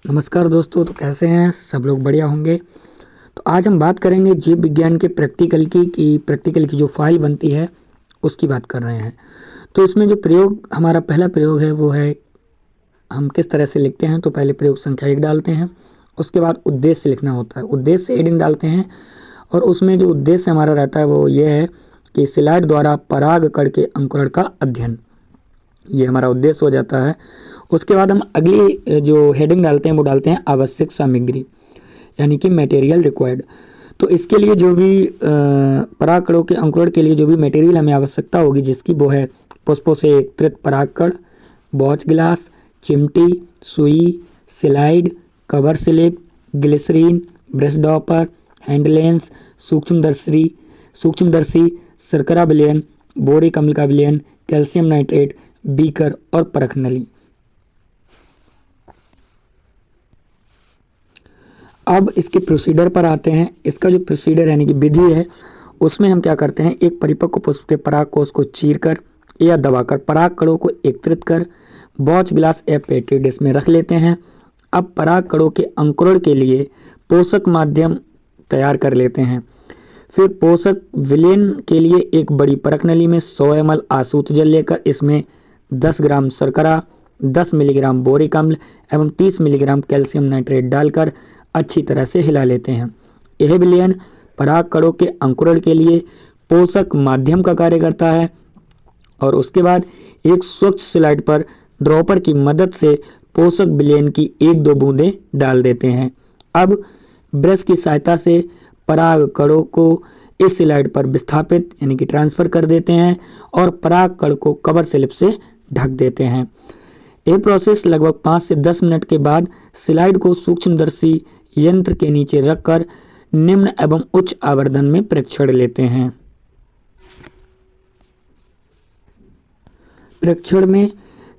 नमस्कार दोस्तों, तो कैसे हैं सब लोग? बढ़िया होंगे। तो आज हम बात करेंगे जीव विज्ञान के प्रैक्टिकल की जो फाइल बनती है उसकी बात कर रहे हैं। तो इसमें जो प्रयोग हमारा पहला प्रयोग है वो है, हम किस तरह से लिखते हैं। तो पहले प्रयोग संख्या 1 डालते हैं, उसके बाद उद्देश्य लिखना होता है। उद्देश्य हेडिंग डालते हैं और उसमें जो उद्देश्य हमारा रहता है वो ये है कि स्लाइड द्वारा परागकण के अंकुरण का अध्ययन, ये हमारा उद्देश्य हो जाता है। उसके बाद हम अगली जो हेडिंग डालते हैं वो डालते हैं आवश्यक सामग्री, यानी कि मटेरियल रिक्वायर्ड। तो इसके लिए जो भी परागकणों के अंकुरण के लिए जो भी मटेरियल हमें आवश्यकता होगी, जिसकी वो है पुष्पों से एकत्रित परागकण, बॉच ग्लास, चिमटी, सुई, slide, cover slip, glycerin, brush dropper, hand lens, सूक्ष्मदर्शी, शर्करा विलयन, बोरिक अम्ल का विलयन, कैल्शियम नाइट्रेट, बीकर और परख नली। अब इसके प्रोसीडर पर आते हैं। इसका जो प्रोसीडर यानी कि विधि है, उसमें हम क्या करते हैं, एक परिपक्व पुष्प के परागकोश को चीरकर या दबाकर परागकणों को एकत्रित कर बॉच ग्लास या पेट्री डिश में रख लेते हैं। अब परागकणों के अंकुरण के लिए पोषक माध्यम तैयार कर लेते हैं। फिर पोषक विलयन के लिए एक बड़ी परख नली में 100 ml आसूत जल लेकर इसमें 10 ग्राम शर्करा, 10 मिलीग्राम बोरिक अम्ल एवं 30 मिलीग्राम कैल्शियम नाइट्रेट डालकर अच्छी तरह से हिला लेते हैं। यह विलयन परागकणों के अंकुरण के लिए पोषक माध्यम का कार्य करता है। और उसके बाद एक स्वच्छ स्लाइड पर ड्रॉपर की मदद से पोषक विलयन की 1-2 बूंदें डाल देते हैं। अब ब्रश की सहायता से परागकणों को इस स्लाइड पर विस्थापित यानी कि ट्रांसफर कर देते हैं और परागकण को कवर स्लिप से ढक देते हैं। यह प्रोसेस लगभग 5 से 10 मिनट के बाद स्लाइड को सूक्ष्मदर्शी यंत्र के नीचे रखकर निम्न एवं उच्च आवर्धन में परीक्षण लेते हैं। परीक्षण में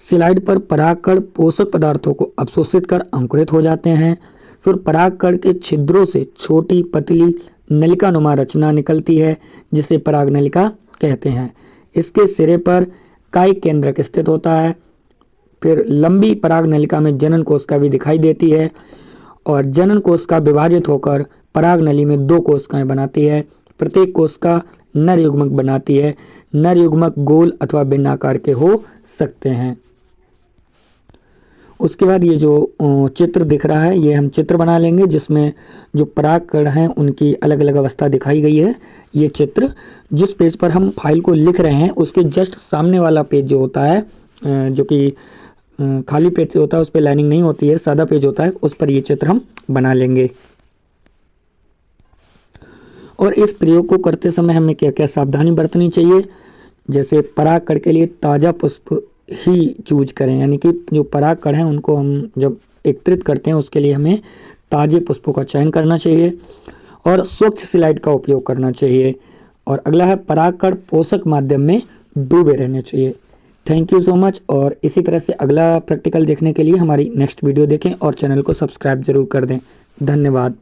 स्लाइड पर परागकण पोषक पदार्थों को अवशोषित कर अंकुरित हो जाते हैं। फिर परागकण के छिद्रों से छोटी पतली नलिकानुमा रचना निकलती है, जिसे पराग नलिका कहते हैं। इसके सिरे पर कायिक केंद्रक स्थित होता है। फिर लंबी पराग नलिका में जनन कोशिका भी दिखाई देती है और जनन कोशिका विभाजित होकर पराग नली में 2 कोशिकाएं बनाती है। प्रत्येक कोशिका नर युग्मक बनाती है। नर युग्मक गोल अथवा भिन्नाकार के हो सकते हैं। उसके बाद ये जो चित्र दिख रहा है, ये हम चित्र बना लेंगे जिसमें जो परागकण हैं उनकी अलग अलग अवस्था दिखाई गई है। ये चित्र जिस पेज पर हम फाइल को लिख रहे हैं उसके जस्ट सामने वाला पेज जो होता है, जो कि खाली पेज से होता है, उस पर लाइनिंग नहीं होती है, सादा पेज होता है, उस पर ये चित्र हम बना लेंगे। और इस प्रयोग को करते समय हमें क्या क्या सावधानी बरतनी चाहिए, जैसे परागकण के लिए ताज़ा पुष्प ही चूज करें, यानी कि जो परागकण हैं उनको हम जब एकत्रित करते हैं उसके लिए हमें ताज़े पुष्पों का चयन करना चाहिए और स्वच्छ स्लाइड का उपयोग करना चाहिए। और अगला है परागकण पोषक माध्यम में डूबे रहने चाहिए। Thank you so much. और इसी तरह से अगला प्रैक्टिकल देखने के लिए हमारी नेक्स्ट वीडियो देखें और चैनल को सब्सक्राइब जरूर कर दें। धन्यवाद।